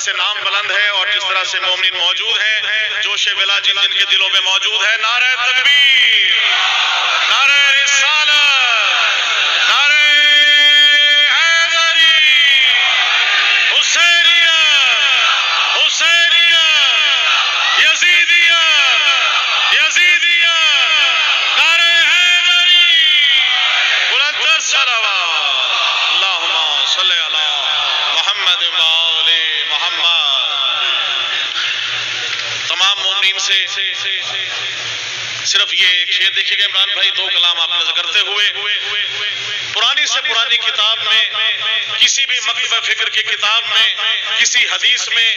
से नाम बुलंद है और जिस तरह से मोमिन मौजूद है, जोश विला जिनके दिलों में मौजूद है, नारे तकबीर, नारे रिसालत, नारे हैदरी, हुसैनियत, हुसैनियत, यजीदियत, यजीदियत, नारे हैदरी, बुलंद सलावत, अल्लाहुम्मा सल्ली अला मोहम्मद व आले मोहम्मद। तमाम मोमिनीन से सिर्फ ये एक शेर देखिएगा इमरान भाई, दो कलाम आप नज़र करते हुए, पुरानी से पुरानी किताब में, किसी भी मकतब फिक्र की किताब में, किसी हदीस में,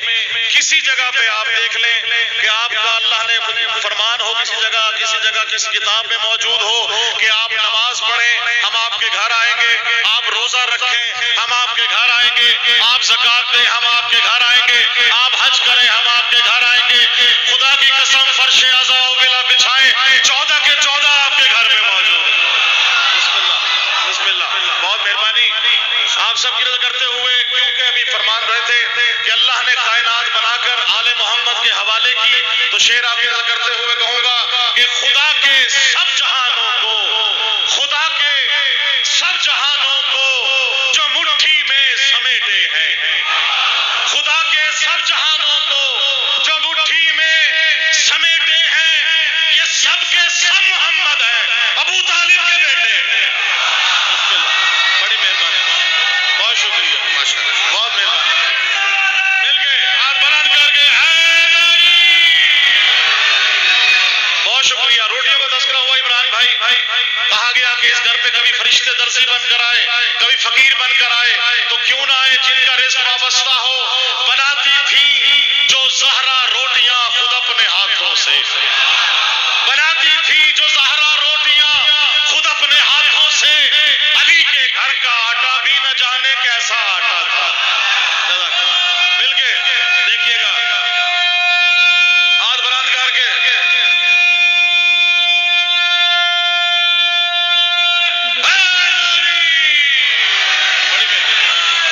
किसी जगह पे आप देख लें कि आपका अल्लाह ने फरमान हो, किसी जगह किसी किताब में मौजूद हो कि आप नमाज पढ़ें, हम आपके घर आएंगे, आप रोजा रखें, हम आपके घर आएंगे, आप ज़कात दें, हम आपके घर आएंगे, आप हज करें, हम आपके घर आएंगे। खुदा की कसम फर्शे अज़ा बिला बिछाए 14 के 14 आपके घर में मौजूद है। बिस्मिल्लाह, बिस्मिल्लाह, बहुत मेहरबानी आप सब की नज़र करते हुए, क्योंकि अभी फरमान रहे थे कि अल्लाह ने कायनात बनाकर आले मोहम्मद के हवाले की, तो शेर आपकी नज़र करते हुए कहूंगा कि खुदा के सब जहानों को, खुदा के सब जहानों को जो मुट्ठी में समेटे हैं, खुदा के सब जहानों को जो मुट्ठी में समेटे हैं, ये सब के सब मोहम्मद हैं, अबू तालिब के बेटे। बड़ी मेहरबानी, बहुत शुक्रिया, माशाअल्लाह, बहुत मेहरबानी, मिल गए हाथ बुलंद करके हैदरी, बहुत शुक्रिया। रोटियों का तस्करा हुआ इमरान भाई, कहा गया कि इस घर पे कभी फरिश्ते दर्जी बनकर आए, कभी फकीर बनकर आए, तो क्यों ना आए जिनका रिस्क वाबस्ता हो। बनाती थी जो ज़हरा रोटियां खुद अपने हाथों से, बनाती थी जो ज़हरा रोटियां खुद अपने हाथों से, अली के घर का आटा भी न जाने कैसा आटा था। मिल के देखिएगा हाथ बुलंद करके,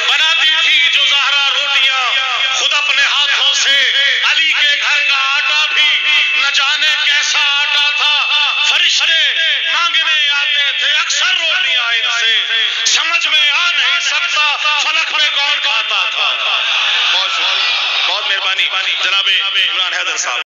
बनाती थी जो ज़हरा रोटियां खुद अपने हाथों से, अली के घर का आटा भी न जाने कैसा आटा था। फरिश्ते मांगने आते थे अक्सर रोटियां इनसे, समझ में आ नहीं सकता फलक में कौन खाता था। बहुत शुक्रिया, बहुत मेहरबानी जनाब इमरान हैदर साहब।